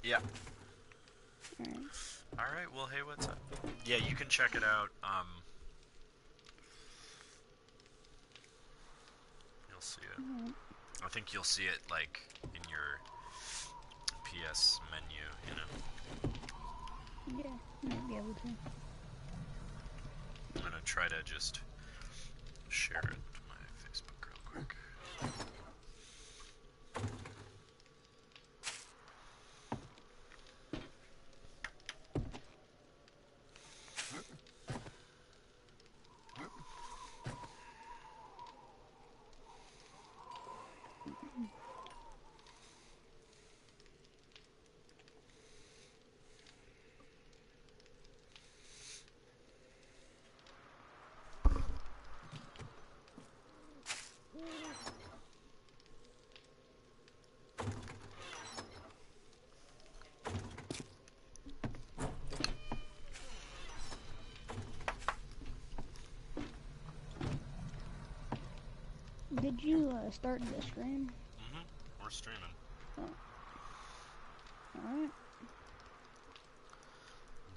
Yeah. Alright. All right. Well, hey, what's up? Yeah, you can check it out. You'll see it. Alright. I think you'll see it like in your PS menu. You know. Yeah, might be able to. I'm gonna try to just share it to my Facebook real quick. Did you start the stream? We're streaming. Oh. Alright. I'm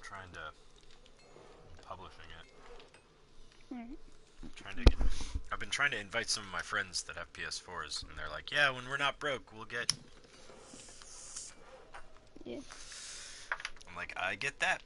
trying to. I'm publishing it. Alright. Trying to get. I've been trying to invite some of my friends that have PS4s, and they're like, "Yeah, when we're not broke, we'll get." Yeah. I'm like, I get that.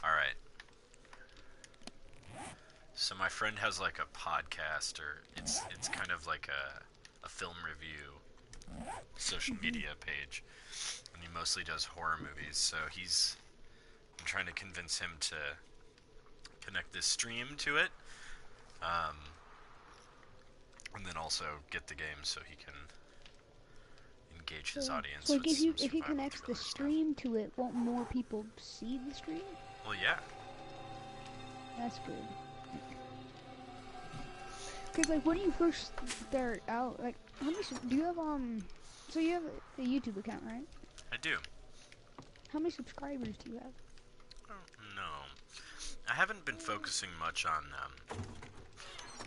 All right. So my friend has like a podcast, or it's kind of like a film review social media page, and he mostly does horror movies. So I'm trying to convince him to connect this stream to it, um, and then also get the game so he can engage his audience So like with if some he survival connects the thriller stuff. stream to it, won't more people see the stream? Well, yeah. That's good. Cause like when you first start out, like how many do you have? So you have a YouTube account, right? I do. How many subscribers do you have? Oh, no. I haven't been focusing much on.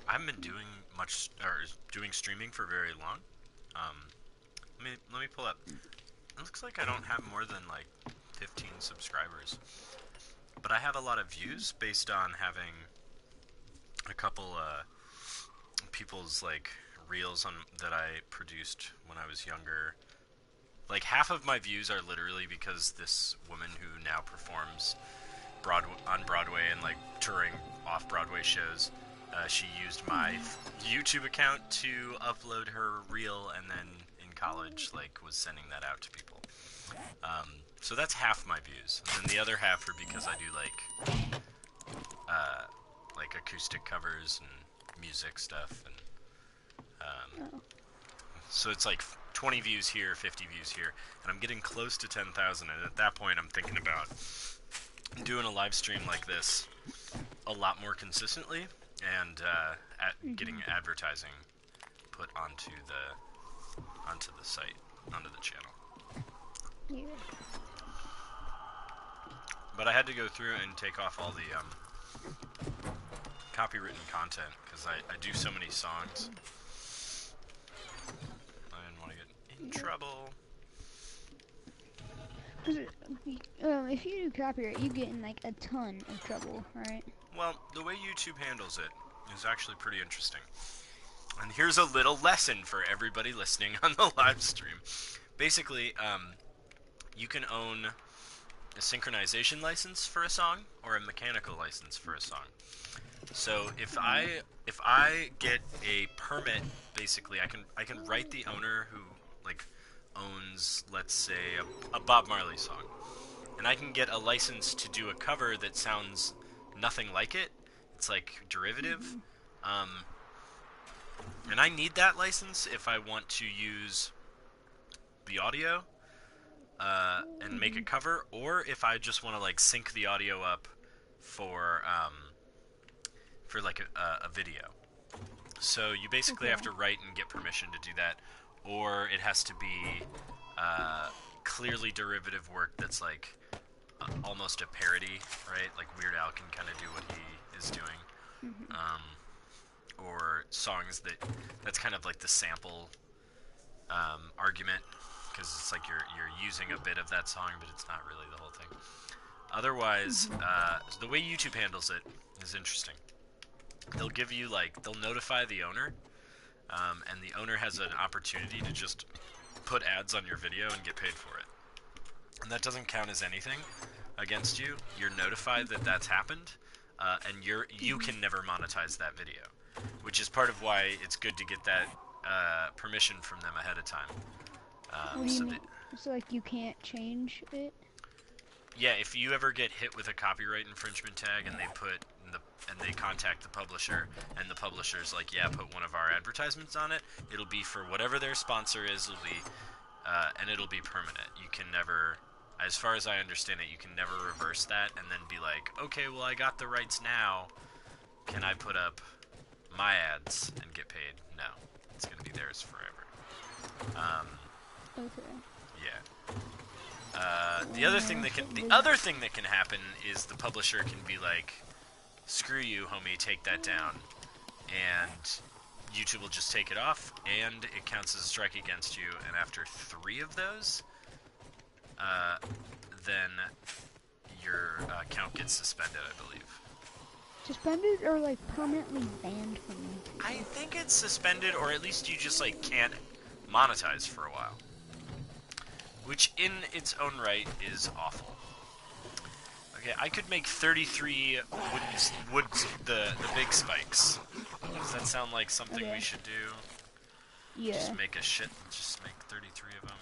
I haven't been doing much or doing streaming for very long. Um, let me pull up. It looks like I don't have more than like 15 subscribers, but I have a lot of views based on having a couple people's like reels on that I produced when I was younger. Like half of my views are literally because this woman who now performs on Broadway and like touring off Broadway shows. She used my YouTube account to upload her reel, and then in college, like, was sending that out to people. So that's half my views, and then the other half are because I do like acoustic covers and music stuff, and Oh. so it's like 20 views here, 50 views here, and I'm getting close to 10,000. And at that point, I'm thinking about doing a live stream like this a lot more consistently, and getting advertising put onto the site, onto the channel. Yeah. But I had to go through and take off all the copywritten content because I do so many songs. I didn't want to get in trouble. Cause if you do copyright, you get in like a ton of trouble, right? Well, the way YouTube handles it is actually pretty interesting. And here's a little lesson for everybody listening on the live stream. Basically, you can own a synchronization license for a song or a mechanical license for a song. So if I get a permit, basically I can write the owner who like owns, let's say, a Bob Marley song, and I can get a license to do a cover that sounds nothing like it. It's like derivative, and I need that license if I want to use the audio and make a cover, or if I just want to like sync the audio up for like a video. So you basically have to write and get permission to do that, or it has to be clearly derivative work that's like almost a parody, right? Like Weird Al can kind of do what he is doing, or songs that's kind of like the sample argument, because it's like you're using a bit of that song, but it's not really the whole thing. Otherwise, the way YouTube handles it is interesting. They'll give you they'll notify the owner, and the owner has an opportunity to just put ads on your video and get paid for it. And that doesn't count as anything against you. You're notified that that's happened, and you can never monetize that video, which is part of why it's good to get that permission from them ahead of time. What do you mean? So like you can't change it? Yeah, if you ever get hit with a copyright infringement tag and they contact the publisher, and the publisher's like, yeah, put one of our advertisements on it, it'll be for whatever their sponsor is, and it'll be permanent. You can never, as far as I understand it, you can never reverse that and then be like, okay, well, I got the rights now, can I put up my ads and get paid? No, it's going to be theirs forever. Okay. Yeah. The other thing that can happen is the publisher can be like, screw you, homie, take that down, and YouTube will just take it off, and it counts as a strike against you. And after 3 of those, then your account gets suspended, I believe. Suspended or like permanently banned from YouTube? I think it's suspended, or at least you just like can't monetize for a while. Which in its own right is awful. Okay, I could make 33 the big spikes. Does that sound like something we should do? Yeah. Just make 33 of them.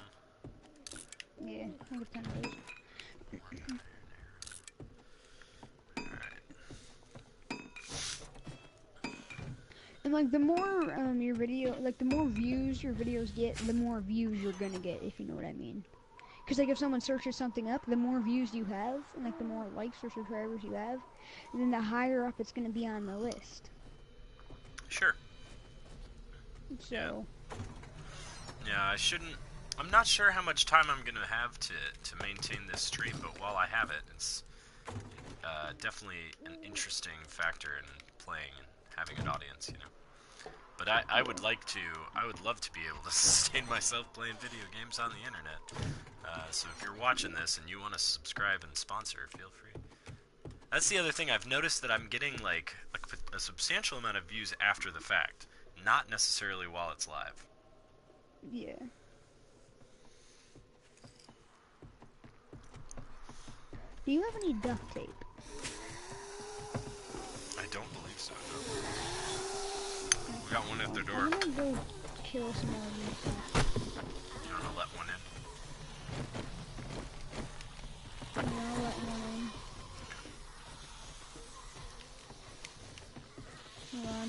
Yeah, I think it's kind of And like the more your video, like the more views your videos get, the more views you're gonna get, if you know what I mean. Because like if someone searches something up, the more views you have, and like the more likes or subscribers you have, and then the higher up it's gonna be on the list. Sure. So. Yeah, I'm not sure how much time I'm gonna have to maintain this stream, but while I have it, it's definitely an interesting factor in playing and having an audience, you know. But I would love to be able to sustain myself playing video games on the internet. So if you're watching this and you want to subscribe and sponsor, feel free. That's the other thing. I've noticed that I'm getting like a substantial amount of views after the fact, not necessarily while it's live. Yeah. Do you have any duct tape? I don't believe so. No. We got one at the door. I'm gonna go kill some more of these. You wanna let one in? Yeah, I'll let one in. Hold on.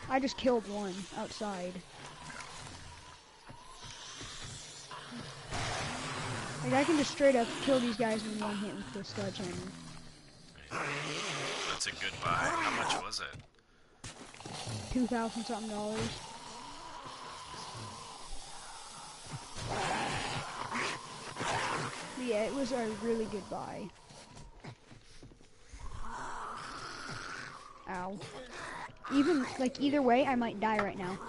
I just killed one outside. Like I can just straight up kill these guys in one hit with the sledgehammer. That's a good buy. How much was it? $2,000 something. But yeah, it was a really good buy. Ow. Even, like, either way, I might die right now.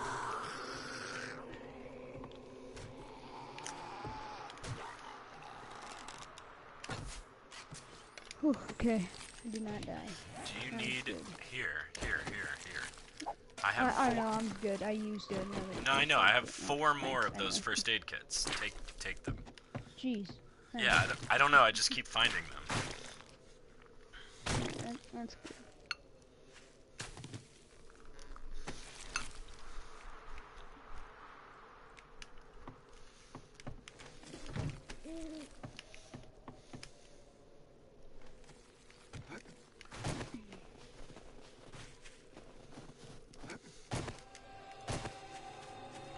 Whew, okay. I did not die. Do you need... Good. Here. I don't know, I'm good. I used it. No, I know. I have 4 more of those first aid kits. Take them. Jeez. Yeah, I don't know. I just keep finding them. That's good.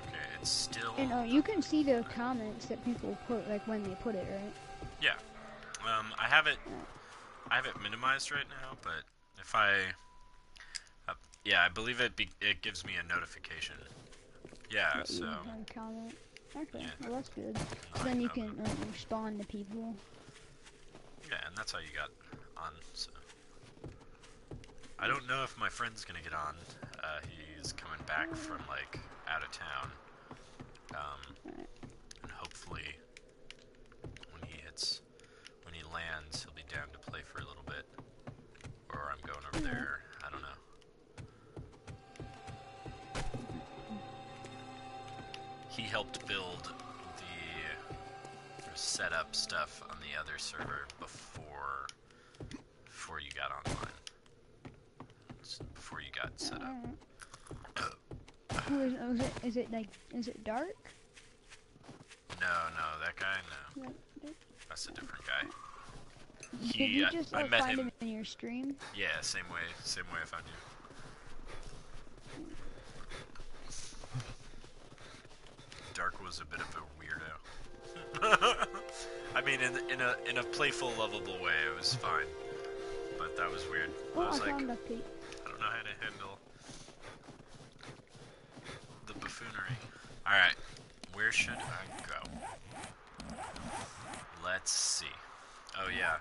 Okay, it's still And you can see the comments that people put, like when they put it, right? Yeah. I have it minimized right now, but if yeah, I believe it gives me a notification. Yeah, That so you have a comment. Okay, yeah. well that's good. I Then you know can respond to people. yeah, and that's how you got on. So I don't know if my friend's gonna get on. He's coming back from like out of town. And hopefully when he lands, he'll be down to play for a little bit. Or I'm going over there. I don't know. He helped build the setup stuff on the other server before you got online. Before you got set up. Is it dark? No, that guy, no. That's a different guy. Did you just I met find him in your stream? Yeah, same way I found you. Dark was a bit of a weirdo. I mean, in a playful, lovable way, it was fine. But that was weird. Oh, I was like, found duct tape. I don't know how to handle the buffoonery. Alright, where should I go? Let's see. Oh yeah.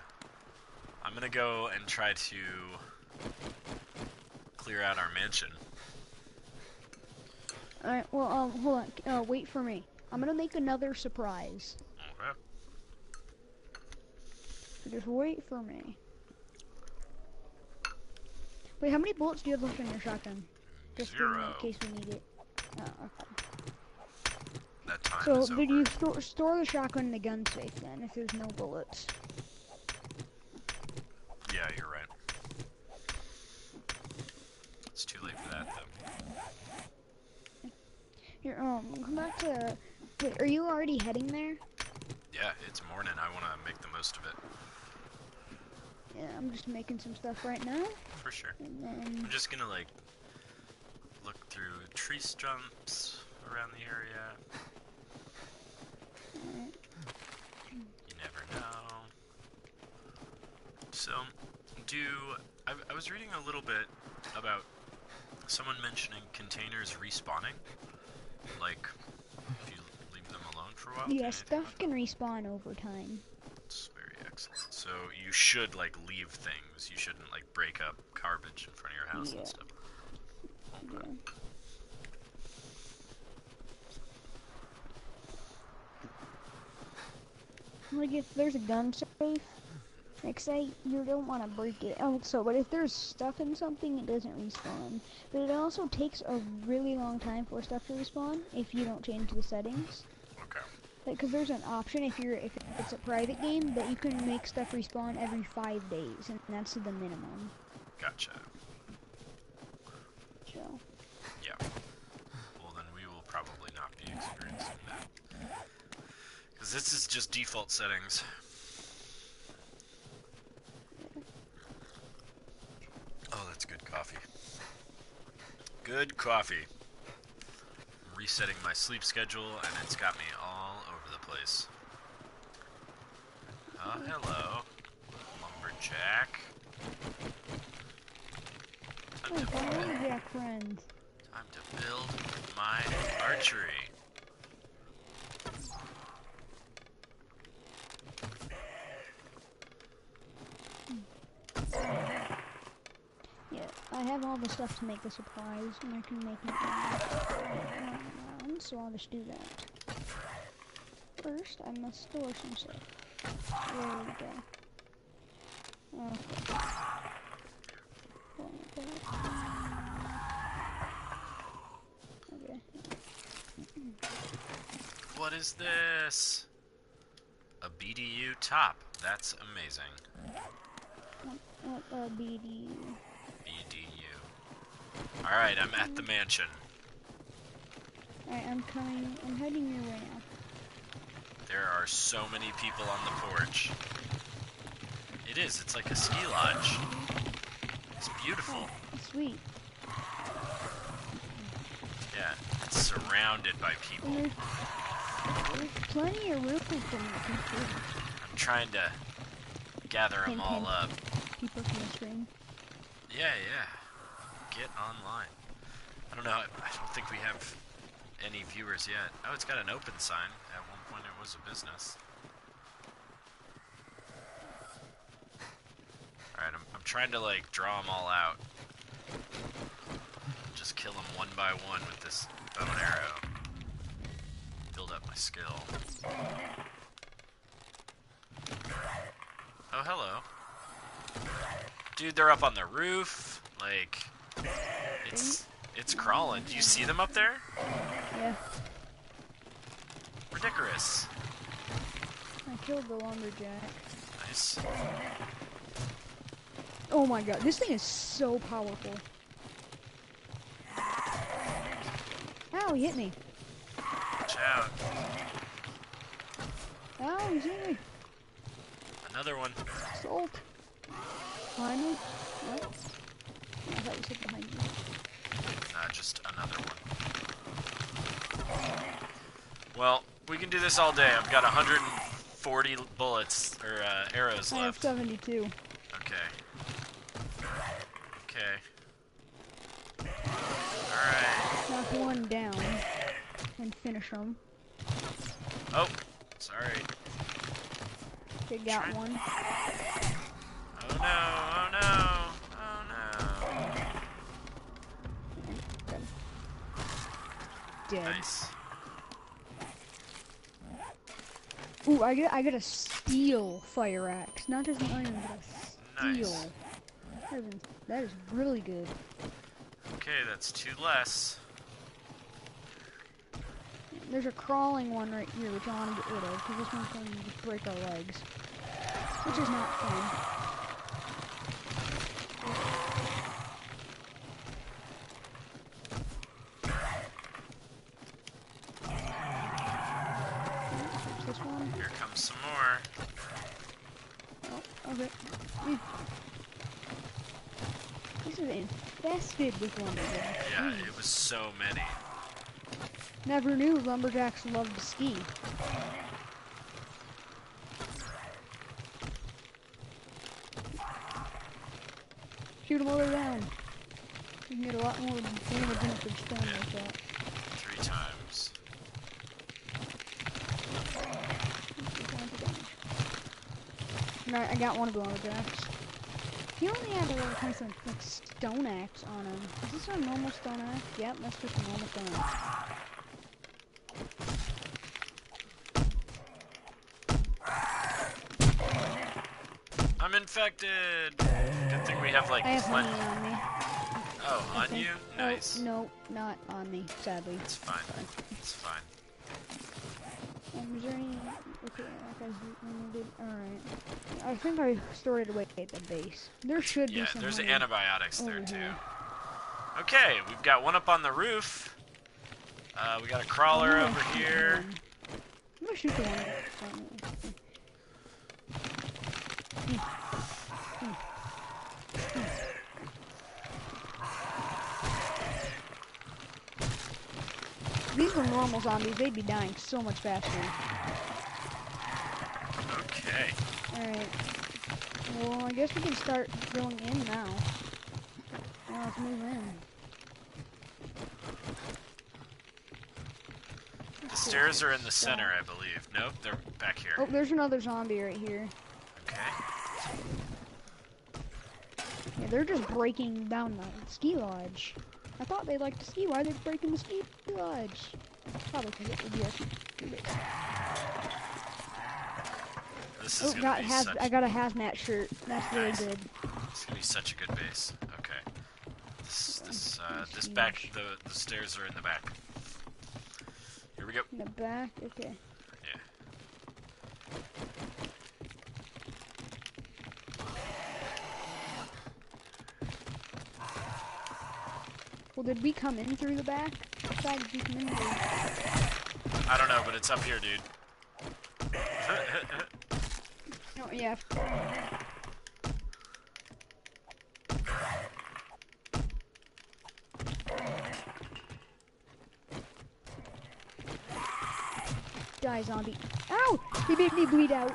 I'm gonna go and try to clear out our mansion. Alright, well, hold on. Wait for me. I'm gonna make another surprise. Okay. So just wait for me. Wait, how many bullets do you have left in your shotgun? Just in 0. case we need it. Oh, okay. That time So, is over. did you store the shotgun in the gun safe then, if there's no bullets? Yeah, you're right. It's too late for that, though. Here, come back to... Wait, are you already heading there? Yeah, it's morning. I want to make the most of it. Yeah, I'm just making some stuff right now. For sure. And then... I'm just gonna, like, look through tree stumps around the area. Alright. You never know. So, I was reading a little bit about someone mentioning containers respawning. Like, if you leave them alone for a while. Yeah, stuff can respawn over time. It's very excellent. So you should, like, leave things. You shouldn't, like, break up garbage in front of your house and stuff. Okay. Yeah. Like, if there's a gun safe, like, say you don't want to break it. Oh, but if there's stuff in something, it doesn't respawn. But it also takes a really long time for stuff to respawn if you don't change the settings. Okay. Because there's an option if it's a private game that you can make stuff respawn every 5 days, and that's the minimum. Gotcha. So. Yeah. Well, then we will probably not be experiencing that. Because this is just default settings. Oh, that's good coffee. Good coffee. I'm resetting my sleep schedule, and it's got me all over the place. Oh, hello, lumberjack. Lumberjack friends. Time to build my archery. Yeah, I have all the stuff to make the surprise, and I can make it around, so I'll just do that. First, I must store some stuff. There we go. Okay. Okay. What is this? A BDU top. That's amazing. What BDU? BDU. Alright, I'm at the mansion. Alright, I'm heading your way now. There are so many people on the porch. It is, it's like a ski lodge. It's beautiful. Oh, sweet. Yeah. It's surrounded by people. And there's plenty of room for people. I'm trying to gather them all up. People from the screen. Yeah. Get online. I don't know. I don't think we have any viewers yet. Oh, it's got an open sign. At one point it was a business. Alright, I'm trying to, like, draw them all out. Just kill them one by one with this bow and arrow. Build up my skill. Oh, hello. Dude, they're up on the roof. Like, it's crawling. Do you see them up there? Yeah. Ridiculous. I killed the lumberjack. Nice. Oh my god, this thing is so powerful. Ow, he hit me. Watch out. Ow, he's hit me. Another one. Salt. Behind me? What? I thought you said behind me. Just another one. Well, we can do this all day. I've got 140 bullets, or arrows I have left. 72. Okay. Alright. Knock one down and finish them. Oh, sorry. Okay, got one. Oh no. Dead. Nice. Ooh, I get a steel fire axe, not just an iron, but a steel. Nice. That is really good. Okay, that's 2 less. There's a crawling one right here, which I want to get rid of, because this one's going to just break our legs, which is not fun. This one. Here comes some more. Oh, okay. This is infested with lumberjacks. Yeah, Jeez. it was so many. Never knew lumberjacks loved to ski. Shoot them all the way down. You can get a lot more damage in a stone like that. 3 times. Alright, I got one of the lumberjacks. He only had a little kind of like stone axe on him. Is this a normal stone axe? Yep, that's just a normal stone axe. I'm infected! Good thing we have, like, I have plenty. honey on me. Oh, on you? Nice. Oh, no, not on me, sadly. It's fine. It's fine. Is there any... Okay, that guy's wounded. Alright. I think I stored it away at the base. There should be some there's honey antibiotics there, over too. here. Okay, we've got one up on the roof. We got a crawler I'm over gonna shoot here. one. I'm gonna shoot the one. These were normal zombies, they'd be dying so much faster. Okay. Alright. Well, I guess we can start going in now. Now let's move in. The stairs are in the center, I believe. Nope, they're back here. Oh, there's another zombie right here. Okay. Yeah, they're just breaking down the ski lodge. I thought they liked to ski. Why are they breaking the ski lodge? Probably because it would be This is I got a hazmat shirt. That's really Nice. good. It's gonna be such a good base. Okay. This back, the stairs are in the back. Here we go. In the back, okay. Yeah. Well, did we come in through the back? What side did we come in through? I don't know, but it's up here, dude. Oh, yeah. Die, zombie. Ow! He made me bleed out.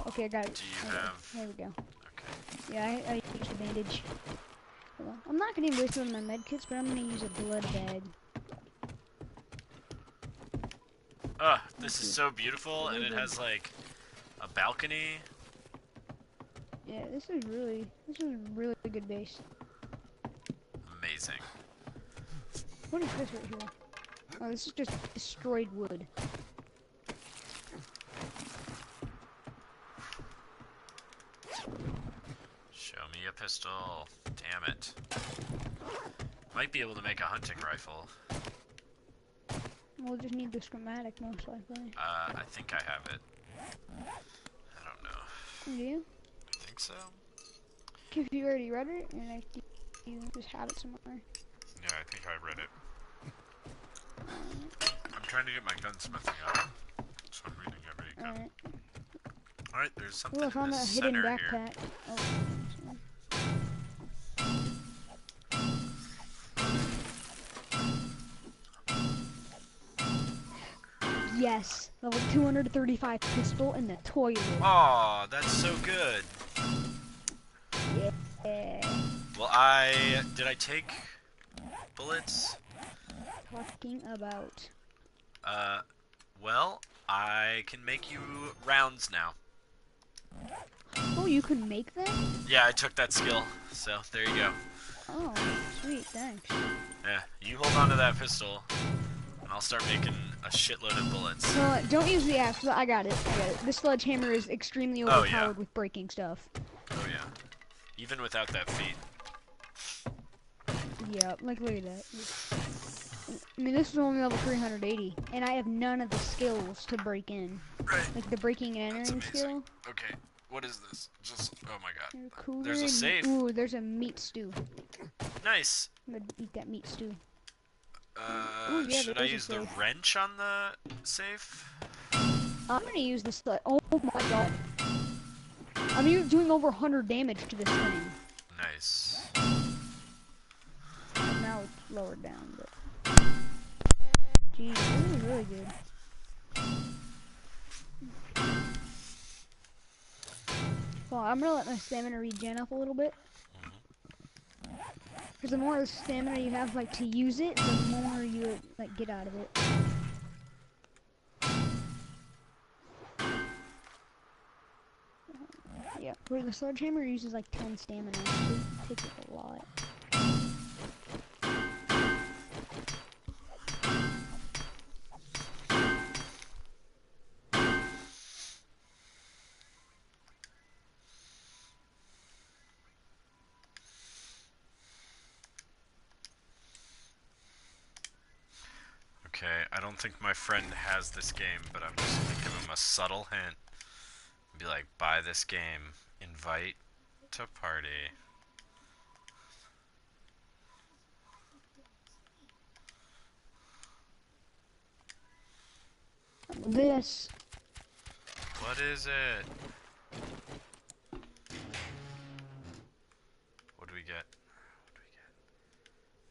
Okay, I got it. Do you have... There we go. Okay. Yeah, I used a bandage. Hold on. I'm not gonna waste one of my med kits, but I'm gonna use a blood bag. This is so beautiful, and it has, like, a balcony. Yeah, this is really a good base. Amazing. What is this right here? Oh, this is just destroyed wood. Show me a pistol. Damn it. Might be able to make a hunting rifle. We'll just need the schematic, most likely. I think I have it. I don't know. Do you? I think so. If you already read it, and like you just have it somewhere. Yeah, I think I read it. I'm trying to get my gunsmithing up, so I'm reading every gun. Alright. Alright, there's something Ooh, I in found the a hidden center backpack. here. Oh, yes, level 235 pistol in the toilet. Oh, that's so good. Yeah. Well, did I take bullets? Talking about. Well, I can make you rounds now. Oh, you can make them? Yeah, I took that skill, so there you go. Oh, sweet, thanks. Yeah, you hold on to that pistol, and I'll start making a shitload of bullets. Don't use the axe. I got it. The sledgehammer is extremely overpowered with breaking stuff. Oh yeah. Even without that feat. Yeah, like look at that. I mean, this is only level 380, and I have none of the skills to break in. Right. Like the breaking and entering skill. Okay, what is this? Just, oh my god. Cooler There's a safe. Ooh, there's a meat stew. Nice. I'm gonna eat that meat stew. Should I there is a use the safe. wrench on the safe? I'm gonna use this. Oh my god. I'm doing over 100 damage to this thing. Nice. Now it's lowered down, but. Jeez, this is really good. Well, I'm gonna let my stamina regen up a little bit. Because the more stamina you have, like, to use it, the more you, like, get out of it. Yeah, where the sledgehammer uses, like, 10 stamina, so it takes, like, a lot. Okay, I don't think my friend has this game, but I'm just gonna give him a subtle hint. Be like, buy this game. Invite to party. This. What is it? What do we get? What do we get?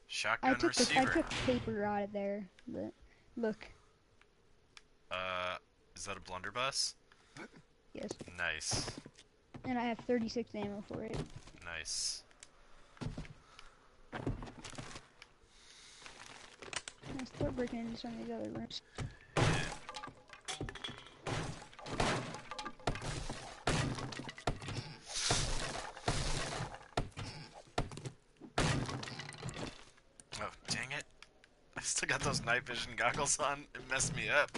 Shotgun I took receiver. paper out of there, but look. Is that a blunderbuss? Yes. Nice. And I have 36 ammo for it. Nice. I start breaking into some of these other rooms. Oh, dang it. I still got those night vision goggles on. It messed me up.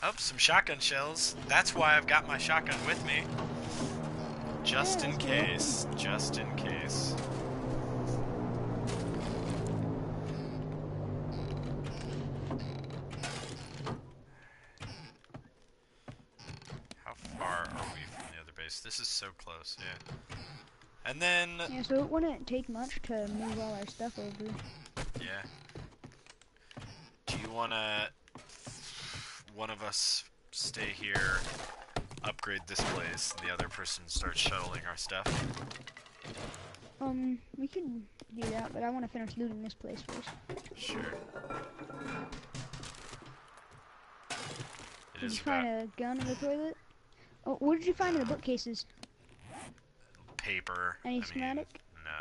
Oh, some shotgun shells. That's why I've got my shotgun with me. Just in case. Just in case. How far are we from the other base? This is so close, yeah. And then... Yeah, so it wouldn't take much to move all our stuff over. Yeah. Do you wanna... one of us stay here, upgrade this place, and the other person starts shuttling our stuff? We could do that, but I want to finish looting this place first. Sure. Did is you find about a gun in the toilet? Oh, what did you find in the bookcases? paper. Any I mean, schematic? no.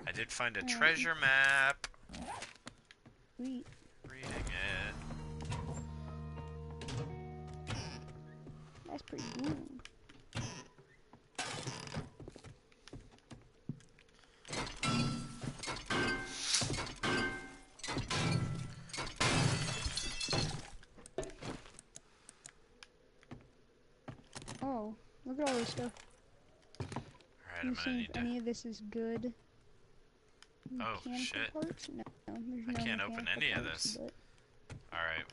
I did find a Alright. treasure map. Sweet. Reading it. That's pretty cool. Oh, look at all this stuff. Alright, Let me I'm see gonna if need to... any of this is good. Oh, Mechanical shit. parts? No, there's I no can't open mechanical any of parts, this. but- Alright,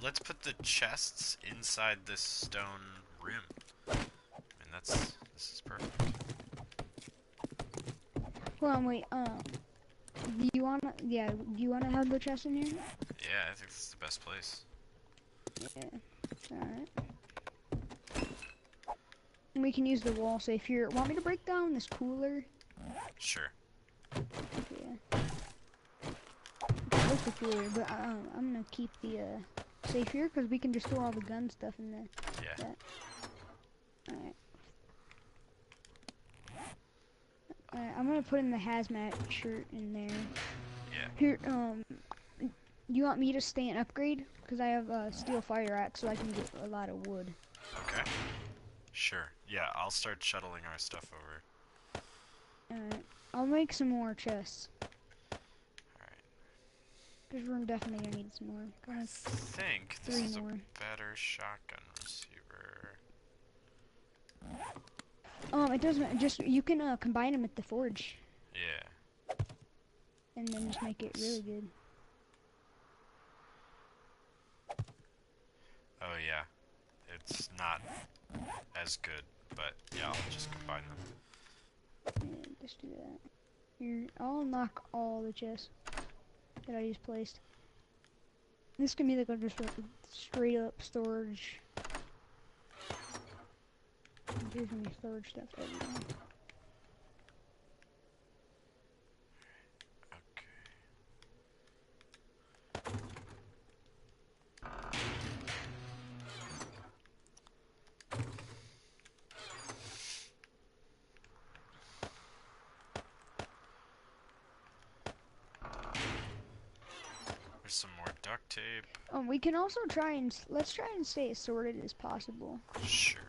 let's put the chests inside this stone room. I mean, this is perfect. Hold on, wait, do you wanna have the chest in here? Yeah, I think this is the best place. Yeah, alright. And we can use the wall, so if you want me to break down this cooler, Sure. yeah. That's the cooler, but I'm gonna keep the safe here, because we can just store all the gun stuff in there. Yeah. Alright. I'm gonna put in the hazmat shirt in there. Yeah. Here, you want me to stay and upgrade? Because I have a steel fire axe, so I can get a lot of wood. Okay. Sure. Yeah, I'll start shuttling our stuff over. Alright. I'll make some more chests. Alright. Because we're definitely gonna need some more. Go I ahead. think this 3 is more. a better shotgun receiver. It doesn't, just, you can combine them with the forge. Yeah. And then just make it really good. Oh, yeah. It's not as good, but yeah, I'll just combine them. Yeah, just do that. Here, I'll unlock all the chests that I just placed. This can be like just a straight up storage. There's gonna be storage stuff everywhere. Okay. There's some more duct tape. We can also let's try and stay as sorted as possible. Sure.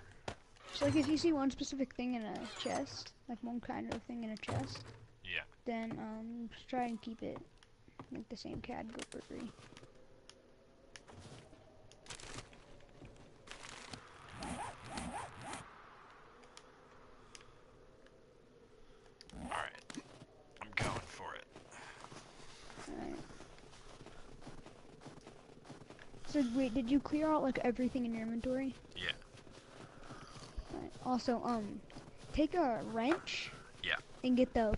So like if you see one specific thing in a chest, like one kind of thing in a chest, Yeah. then just try and keep it like the same category. Alright. I'm going for it. Alright. So wait, did you clear out like everything in your inventory? Yeah. Alright. Also, take a wrench. Yeah. And get the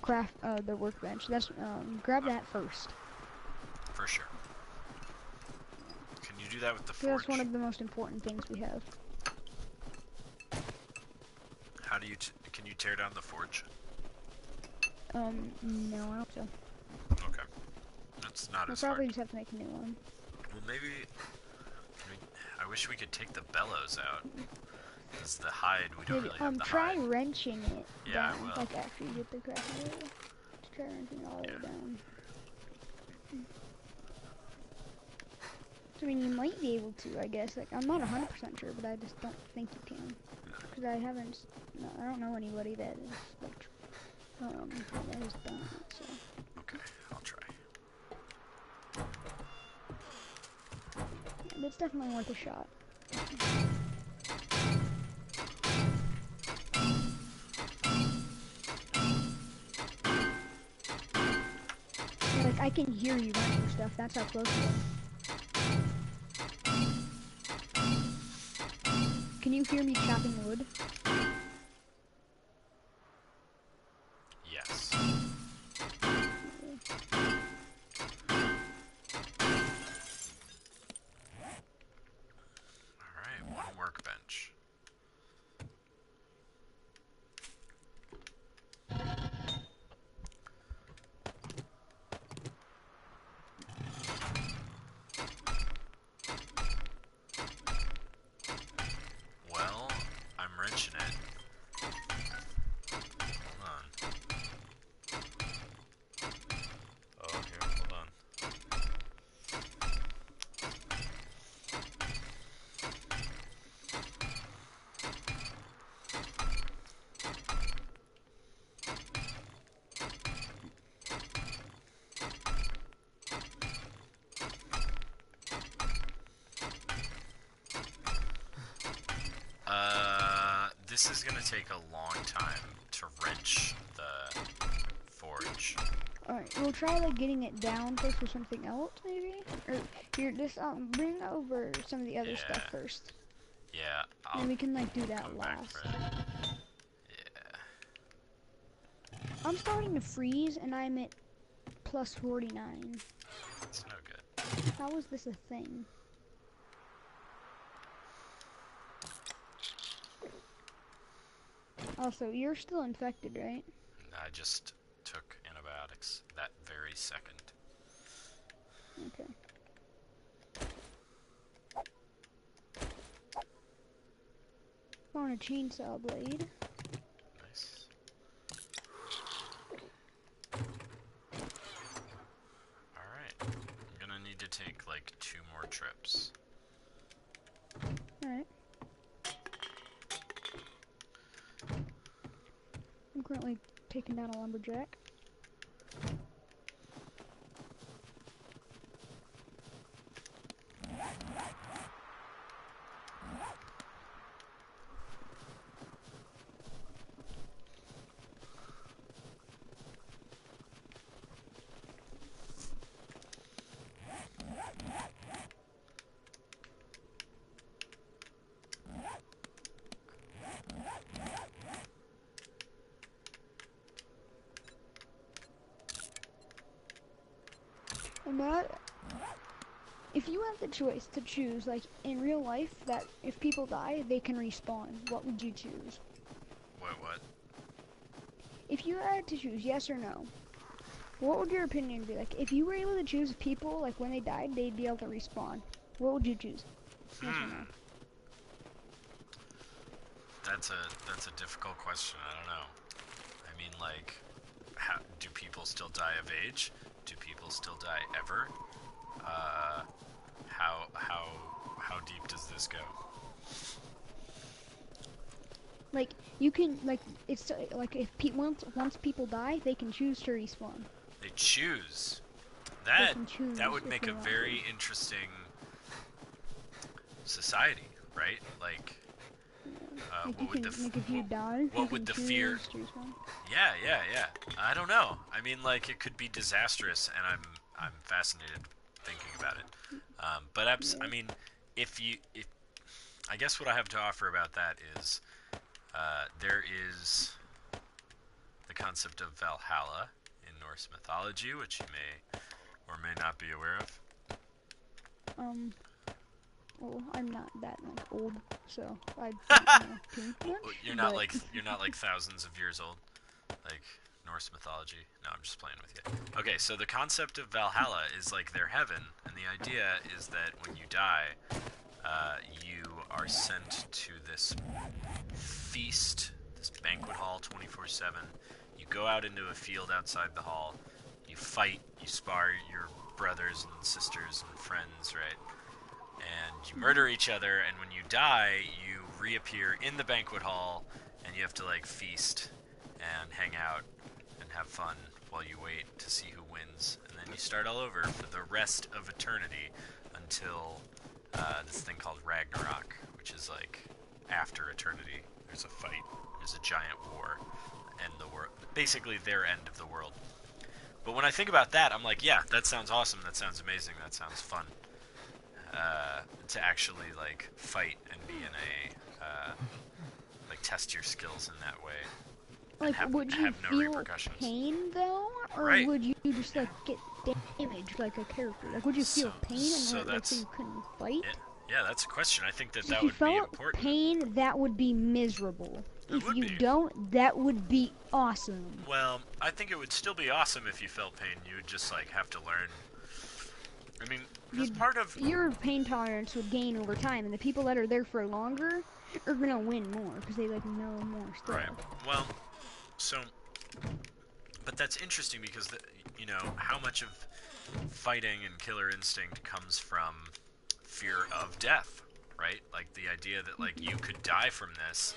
the workbench. That's grab that first. For sure. Can you do that with the 'Cause forge? that's one of the most important things we have. How do you can you tear down the forge? No, I don't think so. Okay. That's not We'll as probably hard. just have to make a new one. Well, maybe... I wish we could take the bellows out. Because the hide, we don't Maybe, really have the try hide. wrenching it Yeah, I down. will. Like after you get the crafting table. Just try wrenching it all the way down. So, I mean, you might be able to, I guess. Like, I'm not 100% sure, but I just don't think you can. Because I haven't... No, I don't know anybody that is, like... that has done it, so... Okay, I'll try. But it's definitely worth a shot. Yeah, like, I can hear you wrenching stuff. That's how close you are. Can you hear me chopping wood? Yes. Alright, one workbench. this is gonna take a long time to wrench the forge. Alright, we'll try like getting it down first or something else, maybe? Or here, just bring over some of the other stuff first. Yeah, And then we can like do that come back last. for it. Yeah. I'm starting to freeze and I'm at plus 49. That's no good. How is this a thing? Also, you're still infected, right? I just took antibiotics that very second. Okay. Found a chainsaw blade. Nice. Alright. I'm gonna need to take like 2 more trips. Alright. I'm currently taking down a lumberjack. And that, if you have the choice to choose, like in real life, that if people die, they can respawn, what would you choose? What? If you had to choose yes or no, what would your opinion be? Like, if you were able to choose people, like when they died, they'd be able to respawn, what would you choose? Yes or no? That's a difficult question. I don't know. I mean, like, do people still die of age? Do people still die ever? How deep does this go? Like, you can, like, it's like if once people die, they can choose to respawn. They choose. That would if make they a want very to. interesting society, right? Like, Like, what would the if you die, what you would the can fear? choose one. Yeah. I don't know. I mean, like, it could be disastrous, and I'm fascinated thinking about it. But I mean, if I guess what I have to offer about that is, there is the concept of Valhalla in Norse mythology, which you may or may not be aware of. Well, I'm not that like old, so I don't know too much. You're not like thousands of years old, like Norse mythology. No, I'm just playing with you. Okay, so the concept of Valhalla is like their heaven, and the idea is that when you die, you are sent to this feast, this banquet hall, 24/7. You go out into a field outside the hall. You fight. You spar your brothers and sisters and friends, right? And you murder each other, and when you die, you reappear in the banquet hall, and you have to like feast and hang out and have fun while you wait to see who wins, and then you start all over for the rest of eternity until this thing called Ragnarok, which is like after eternity. There's a fight, there's a giant war, end the world, basically their end of the world. But when I think about that, I'm like, yeah, that sounds awesome, that sounds amazing, that sounds fun. To actually like fight and be in a like test your skills in that way. Like, would you have no feel repercussions. pain though, or Right. would you just like get damaged like a character? Like, would you feel pain and like so you couldn't fight? Yeah, that's a question. I think that If that you would be felt important. pain, that would be miserable. It If would you be. don't, that would be awesome. Well, I think it would still be awesome if you felt pain. You would just like have to learn. I mean, because part of your pain tolerance would gain over time, and the people that are there for longer are gonna win more because they like know more stuff. Right. Well, so, but that's interesting because you know how much of fighting and killer instinct comes from fear of death, right? Like the idea that like you could die from this,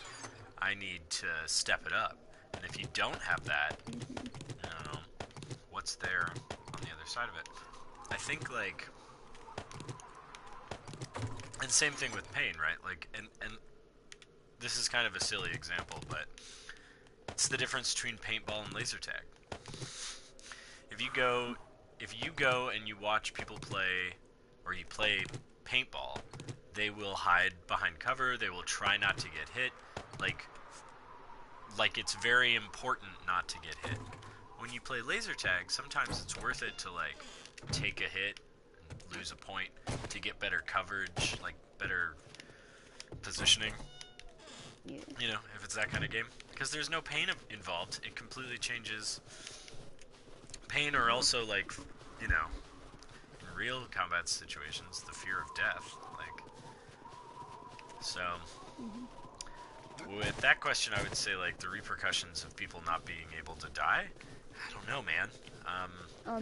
I need to step it up, and if you don't have that, I don't know what's there on the other side of it. I think like, and same thing with pain, right? Like, and this is kind of a silly example, but it's the difference between paintball and laser tag. If you go and you watch people play, or you play paintball, they will hide behind cover. They will try not to get hit. Like it's very important not to get hit. When you play laser tag, sometimes it's worth it to like take a hit and lose a point to get better coverage, like better positioning. Yeah. You know, if it's that kind of game, because there's no pain involved. It completely changes pain, or also like, you know, in real combat situations, the fear of death. Like, so. With that question, I would say, like, the repercussions of people not being able to die? I don't know, man.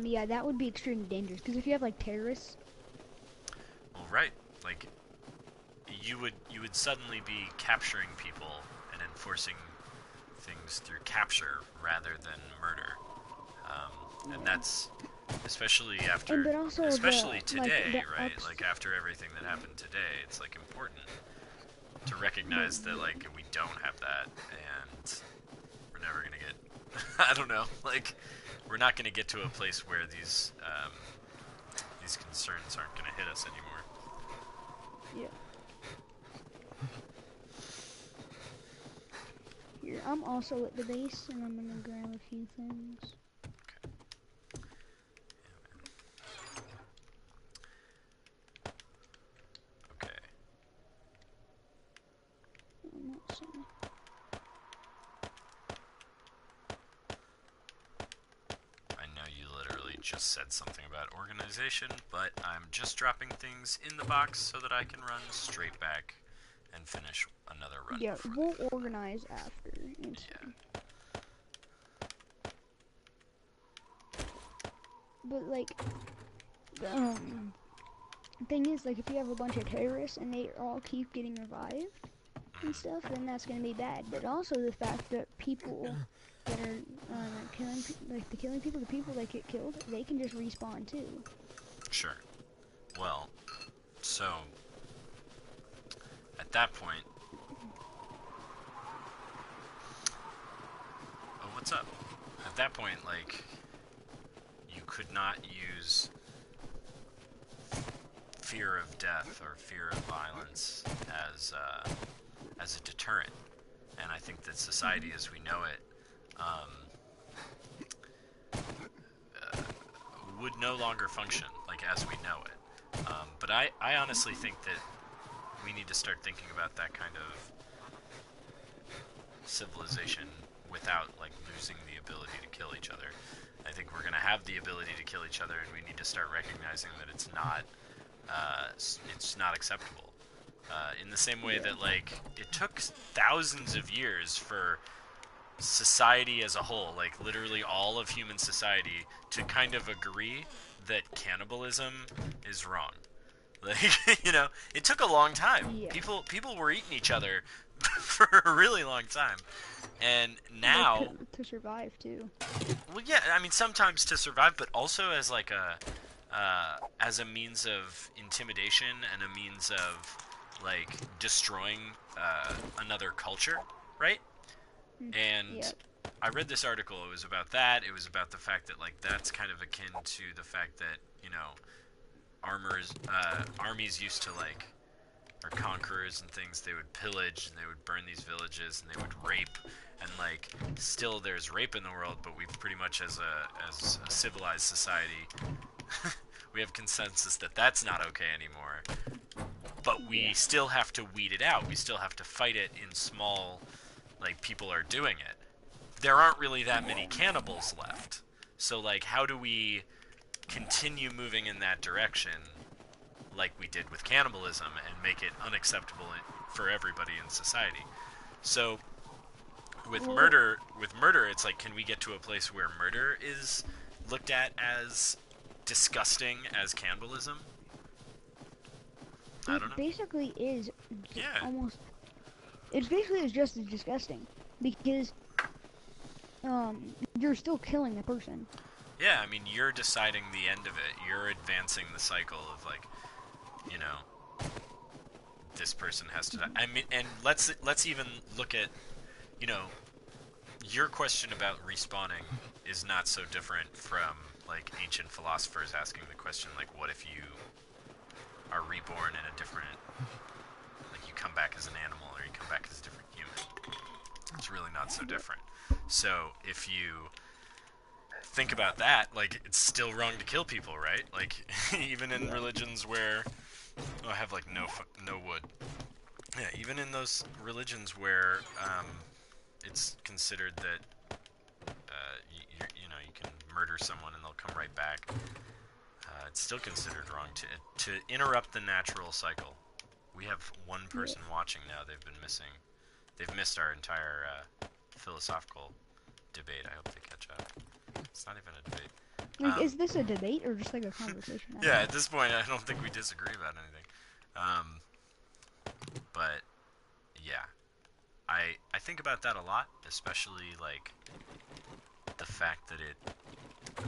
Yeah, that would be extremely dangerous, because if you have, like, terrorists... Well, right. Like, you would suddenly be capturing people and enforcing things through capture rather than murder. And that's, especially after... but also especially like, today, right? Like, after everything that happened today, it's, like, important to recognize that, like, we don't have that, and we're never gonna get, I don't know, like, we're not gonna get to a place where these concerns aren't gonna hit us anymore. Yeah. Here, I'm also at the base, and I'm gonna grab a few things. Okay. I'm not sorry. I know you literally just said something about organization, but I'm just dropping things in the box so that I can run straight back and finish another run. Yeah, we'll organize after. Yeah. But like, the thing is, like, if you have a bunch of terrorists and they all keep getting revived and stuff, then that's gonna be bad. But also the fact that people that are killing people, the people that get killed, they can just respawn too. Sure. Well, so at that point, oh, what's up? At that point, like, you could not use fear of death or fear of violence as a deterrent, and I think that society as we know it would no longer function like as we know it. But I honestly think that we need to start thinking about that kind of civilization without like losing the ability to kill each other. I think we're going to have the ability to kill each other, and we need to start recognizing that it's not acceptable. In the same way that, like, it took thousands of years for society as a whole, like literally all of human society, to kind of agree that cannibalism is wrong. Like, you know, it took a long time. Yeah. People were eating each other for a really long time. And now to survive too. Well, yeah, I mean sometimes to survive, but also as like as a means of intimidation and a means of like destroying another culture, right? And Yep. I read this article. It was about that. It was about the fact that like that's kind of akin to the fact that, you know, armies used to like, or conquerors and things, they would pillage and they would burn these villages and they would rape, and like still there's rape in the world, but we've pretty much as a civilized society we have consensus that that's not okay anymore. But we still have to weed it out. We still have to fight it in small, like, people are doing it. There aren't really that many cannibals left. So, like, how do we continue moving in that direction like we did with cannibalism and make it unacceptable for everybody in society? So, with murder, it's like, can we get to a place where murder is looked at as disgusting as cannibalism? I don't know. Basically is Yeah. almost. It basically is just as disgusting because you're still killing a person. Yeah, I mean, you're deciding the end of it. You're advancing the cycle of, like, you know, this person has to die. I mean, and let's even look at, you know, your question about respawning is not so different from like ancient philosophers asking the question like, what if you are reborn in a different, like you come back as an animal or you come back as a different human? It's really not so different. So if you think about that, like it's still wrong to kill people, right? Like even in religions where I have like no wood. Yeah, even in those religions where it's considered that you can murder someone and they'll come right back. It's still considered wrong to interrupt the natural cycle. We have one person watching now. They've missed our entire philosophical debate. I hope they catch up. It's not even a debate. Like, is this a debate or just like a conversation? Yeah, at this point, I don't think we disagree about anything. But yeah, I think about that a lot, especially like the fact that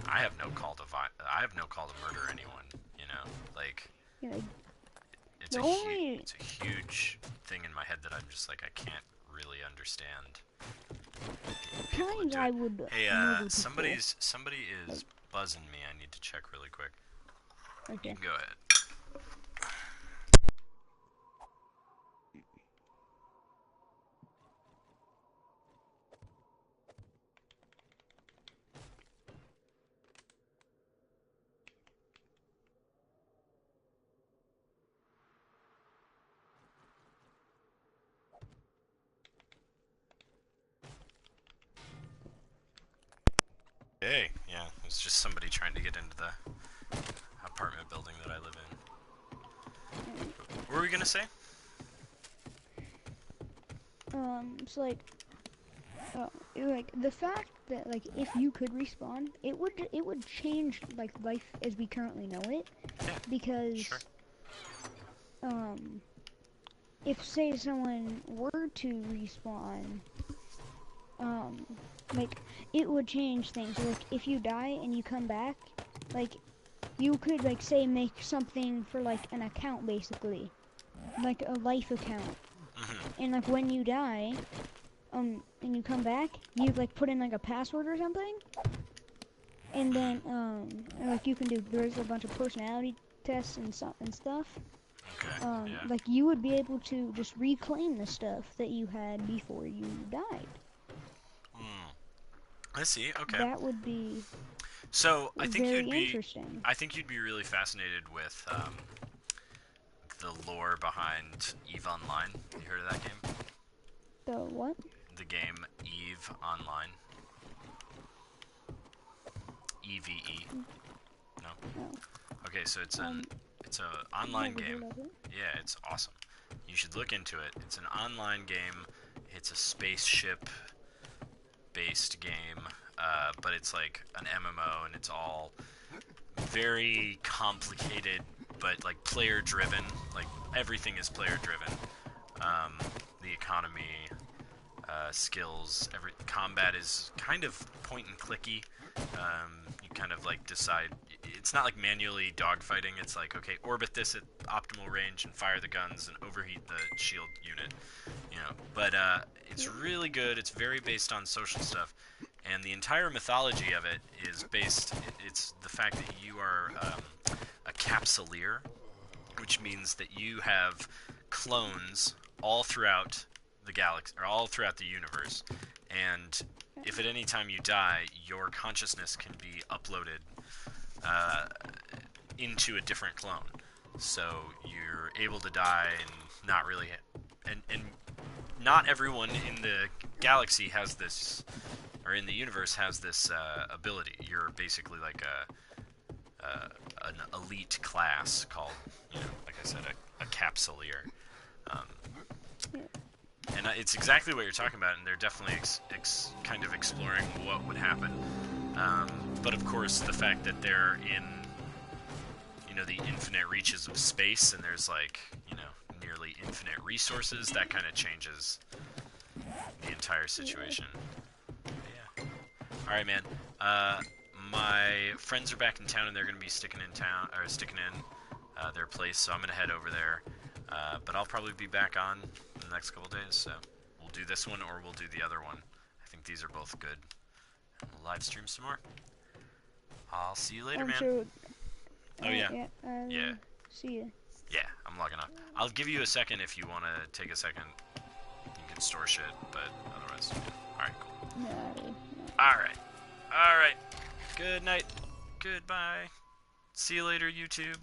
I have no call to murder anyone. You know, like Yeah, it's a huge thing in my head that I'm just like I can't really understand. Kind I would. Hey, somebody is buzzing me. I need to check really quick. Okay. You can go ahead. Hey, yeah, it's just somebody trying to get into the apartment building that I live in. What were we gonna say? So like the fact that like if you could respawn, it would change like life as we currently know it. Yeah. Because sure. If say someone were to respawn, like it would change things. Like if you die and you come back, like you could like say make something for like an account basically, like a life account. And like when you die, and you come back, you like put in like a password or something, and then like you can do, there's a bunch of personality tests and stuff. Okay. Like you would be able to just reclaim the stuff that you had before you died. I see. Okay. That would be so I think very interesting. I think you'd be really fascinated with the lore behind EVE Online. You heard of that game? The what? The game EVE Online. EVE. No. No. Okay, so it's an online game. Yeah, it's awesome. You should look into it. It's an online game. It's a spaceship based game, but it's like an MMO, and it's all very complicated, but like player driven. Like everything is player driven. The economy, skills, every combat is kind of point and clicky. You kind of like decide. It's not like manually dogfighting. It's like, okay, orbit this at optimal range and fire the guns and overheat the shield unit. You know, but it's really good. It's very based on social stuff, and the entire mythology of it is based. It's the fact that you are a capsuleer, which means that you have clones all throughout the galaxy, or all throughout the universe, and if at any time you die, your consciousness can be uploaded into a different clone. So you're able to die and not really, and not everyone in the galaxy has this, or in the universe has this ability. You're basically like an elite class called, like I said, a capsuleer. And it's exactly what you're talking about, and they're definitely kind of exploring what would happen. But of course, the fact that they're in, the infinite reaches of space, and there's like, nearly infinite resources, that kind of changes the entire situation. Yeah. All right, man. My friends are back in town, and they're going to be sticking in their place, so I'm going to head over there. But I'll probably be back on in the next couple days, so we'll do this one or we'll do the other one. I think these are both good. And we'll live stream some more. I'll see you later, man. So, Oh, yeah. Yeah. See ya. Yeah, I'm logging off. I'll give you a second if you want to take a second. You can store shit, but otherwise, alright, cool. No. Alright. Good night. Goodbye. See you later, YouTube.